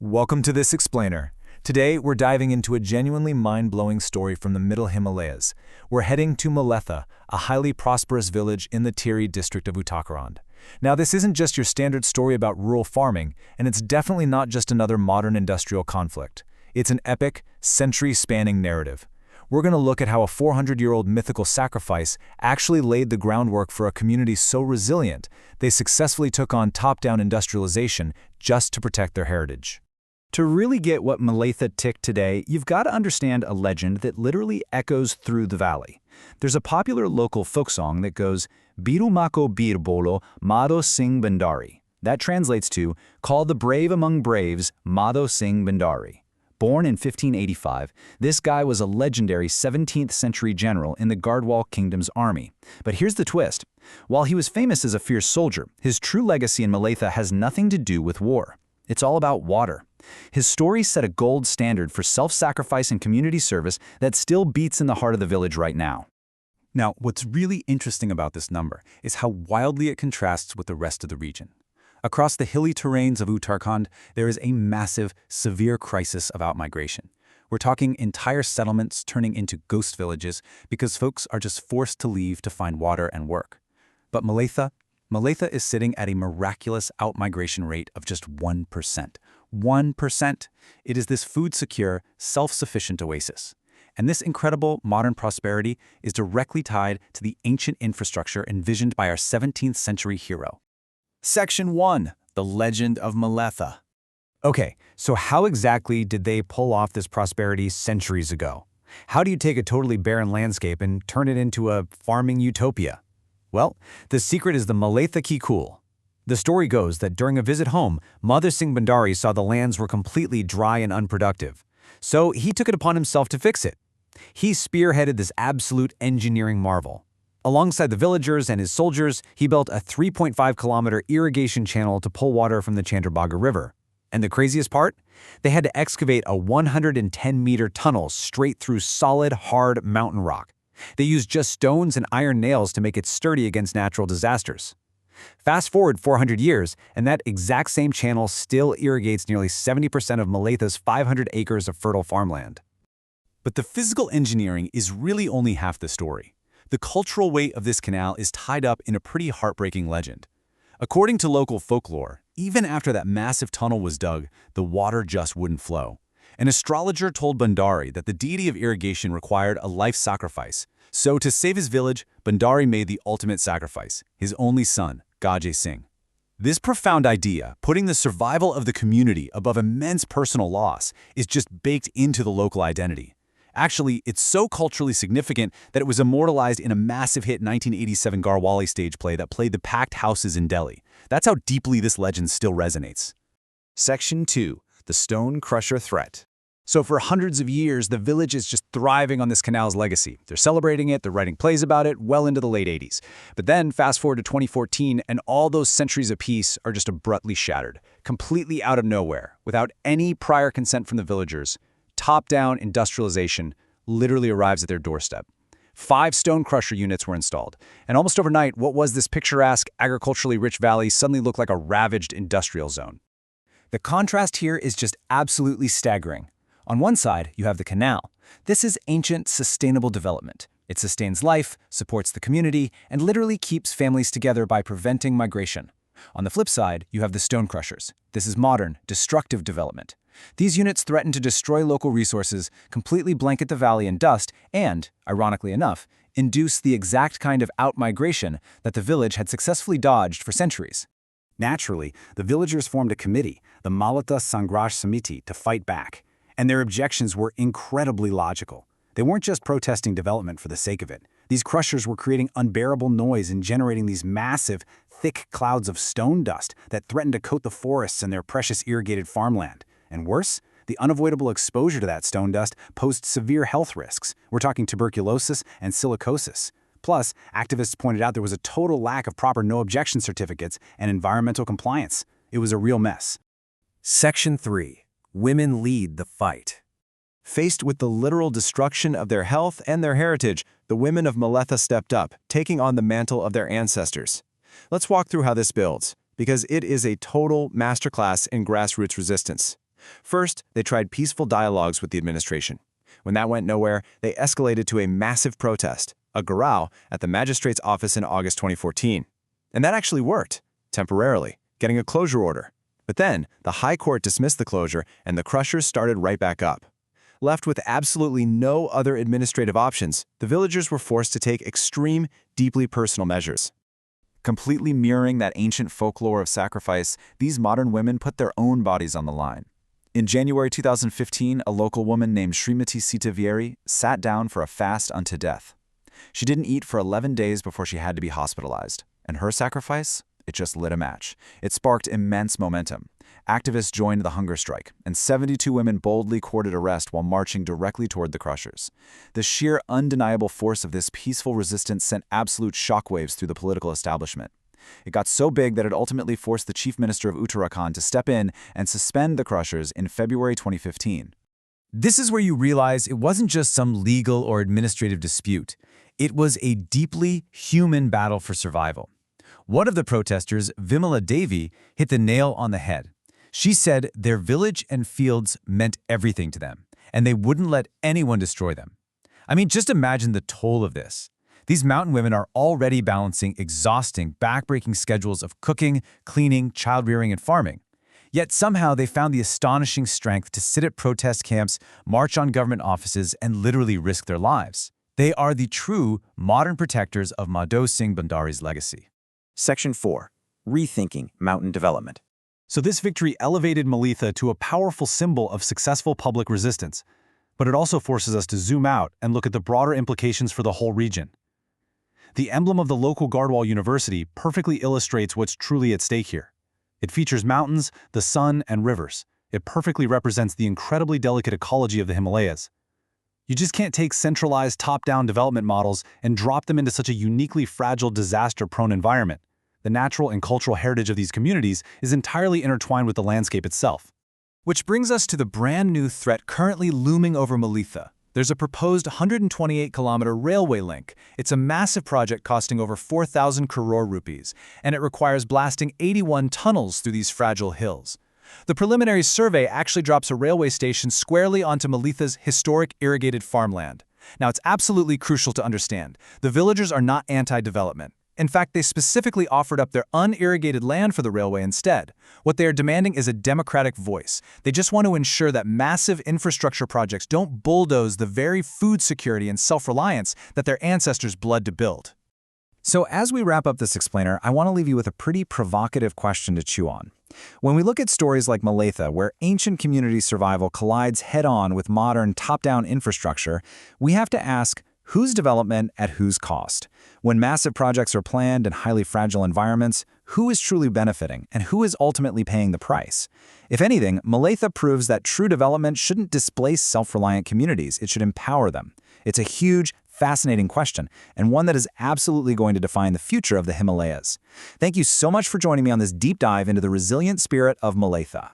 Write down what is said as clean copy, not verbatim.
Welcome to this explainer. Today, we're diving into a genuinely mind-blowing story from the Middle Himalayas. We're heading to Maletha, a highly prosperous village in the Tiri district of Uttarakhand. Now, this isn't just your standard story about rural farming, and it's definitely not just another modern industrial conflict. It's an epic, century-spanning narrative. We're going to look at how a 400-year-old mythical sacrifice actually laid the groundwork for a community so resilient, they successfully took on top-down industrialization just to protect their heritage. To really get what Maletha ticked today, you've got to understand a legend that literally echoes through the valley. There's a popular local folk song that goes, Biru Mako Bir Bolo, Madho Singh Bhandari. That translates to, Call the brave among braves, Madho Singh Bhandari. Born in 1585, this guy was a legendary 17th century general in the Garhwal Kingdom's army. But here's the twist. While he was famous as a fierce soldier, his true legacy in Maletha has nothing to do with war. It's all about water. His story set a gold standard for self-sacrifice and community service that still beats in the heart of the village right now. Now, what's really interesting about this number is how wildly it contrasts with the rest of the region. Across the hilly terrains of Uttarakhand, there is a massive, severe crisis of outmigration. We're talking entire settlements turning into ghost villages because folks are just forced to leave to find water and work. But Maletha is sitting at a miraculous outmigration rate of just 1%. 1%. It is this food-secure, self-sufficient oasis. And this incredible modern prosperity is directly tied to the ancient infrastructure envisioned by our 17th century hero. Section 1. The Legend of Maletha. Okay, so how exactly did they pull off this prosperity centuries ago? How do you take a totally barren landscape and turn it into a farming utopia? Well, the secret is the Maletha Ki Kool. The story goes that during a visit home, Madho Singh Bhandari saw the lands were completely dry and unproductive. So he took it upon himself to fix it. He spearheaded this absolute engineering marvel. Alongside the villagers and his soldiers, he built a 3.5-kilometer irrigation channel to pull water from the Chandrabhaga River. And the craziest part? They had to excavate a 110-meter tunnel straight through solid, hard mountain rock. They used just stones and iron nails to make it sturdy against natural disasters. Fast forward 400 years, and that exact same channel still irrigates nearly 70% of Maletha's 500 acres of fertile farmland. But the physical engineering is really only half the story. The cultural weight of this canal is tied up in a pretty heartbreaking legend. According to local folklore, even after that massive tunnel was dug, the water just wouldn't flow. An astrologer told Bhandari that the deity of irrigation required a life sacrifice. So to save his village, Bhandari made the ultimate sacrifice, his only son, Garhwal Singh. This profound idea, putting the survival of the community above immense personal loss, is just baked into the local identity. Actually, it's so culturally significant that it was immortalized in a massive hit 1987 Garhwali stage play that played the packed houses in Delhi. That's how deeply this legend still resonates. Section 2. The Stone Crusher Threat. So for hundreds of years, the village is just thriving on this canal's legacy. They're celebrating it, they're writing plays about it well into the late 80s. But then fast forward to 2014, and all those centuries of peace are just abruptly shattered, completely out of nowhere, without any prior consent from the villagers. Top-down industrialization literally arrives at their doorstep. 5 stone crusher units were installed, and almost overnight, what was this picturesque, agriculturally rich valley suddenly looked like a ravaged industrial zone. The contrast here is just absolutely staggering. On one side, you have the canal. This is ancient, sustainable development. It sustains life, supports the community, and literally keeps families together by preventing migration. On the flip side, you have the stone crushers. This is modern, destructive development. These units threaten to destroy local resources, completely blanket the valley in dust, and, ironically enough, induce the exact kind of outmigration that the village had successfully dodged for centuries. Naturally, the villagers formed a committee, the Maletha Sangharsh Samiti, to fight back. And their objections were incredibly logical. They weren't just protesting development for the sake of it. These crushers were creating unbearable noise and generating these massive, thick clouds of stone dust that threatened to coat the forests and their precious irrigated farmland. And worse, the unavoidable exposure to that stone dust posed severe health risks. We're talking tuberculosis and silicosis. Plus, activists pointed out there was a total lack of proper no-objection certificates and environmental compliance. It was a real mess. Section 3. Women lead the fight. Faced with the literal destruction of their health and their heritage, the women of Maletha stepped up, taking on the mantle of their ancestors. Let's walk through how this builds, because it is a total masterclass in grassroots resistance. First, they tried peaceful dialogues with the administration. When that went nowhere, they escalated to a massive protest, a Garhwal, at the magistrate's office in August 2014. And that actually worked, temporarily, getting a closure order. But then, the High Court dismissed the closure and the crushers started right back up. Left with absolutely no other administrative options, the villagers were forced to take extreme, deeply personal measures. Completely mirroring that ancient folklore of sacrifice, these modern women put their own bodies on the line. In January 2015, a local woman named Srimati Sitavieri sat down for a fast unto death. She didn't eat for 11 days before she had to be hospitalized. And her sacrifice? It just lit a match. It sparked immense momentum. Activists joined the hunger strike, and 72 women boldly courted arrest while marching directly toward the crushers. The sheer undeniable force of this peaceful resistance sent absolute shockwaves through the political establishment. It got so big that it ultimately forced the chief minister of Uttarakhand to step in and suspend the crushers in February 2015. This is where you realize it wasn't just some legal or administrative dispute. It was a deeply human battle for survival. One of the protesters, Vimala Devi, hit the nail on the head. She said their village and fields meant everything to them, and they wouldn't let anyone destroy them. I mean, just imagine the toll of this. These mountain women are already balancing exhausting, backbreaking schedules of cooking, cleaning, child-rearing, and farming. Yet somehow they found the astonishing strength to sit at protest camps, march on government offices, and literally risk their lives. They are the true modern protectors of Madho Singh Bhandari's legacy. Section 4. Rethinking Mountain Development. So this victory elevated Maletha to a powerful symbol of successful public resistance, but it also forces us to zoom out and look at the broader implications for the whole region. The emblem of the local Garhwal University perfectly illustrates what's truly at stake here. It features mountains, the sun, and rivers. It perfectly represents the incredibly delicate ecology of the Himalayas. You just can't take centralized top-down development models and drop them into such a uniquely fragile, disaster-prone environment. The natural and cultural heritage of these communities is entirely intertwined with the landscape itself. Which brings us to the brand new threat currently looming over Maletha. There's a proposed 128-kilometer railway link. It's a massive project costing over 4,000 crore rupees, and it requires blasting 81 tunnels through these fragile hills. The preliminary survey actually drops a railway station squarely onto Maletha's historic irrigated farmland. Now, it's absolutely crucial to understand. The villagers are not anti-development. In fact, they specifically offered up their unirrigated land for the railway instead. What they are demanding is a democratic voice. They just want to ensure that massive infrastructure projects don't bulldoze the very food security and self-reliance that their ancestors bled to build. So as we wrap up this explainer, I want to leave you with a pretty provocative question to chew on. When we look at stories like Maletha, where ancient community survival collides head-on with modern top-down infrastructure, we have to ask, whose development at whose cost? When massive projects are planned in highly fragile environments, who is truly benefiting and who is ultimately paying the price? If anything, Maletha proves that true development shouldn't displace self-reliant communities, it should empower them. It's a huge, fascinating question, and one that is absolutely going to define the future of the Himalayas. Thank you so much for joining me on this deep dive into the resilient spirit of Maletha.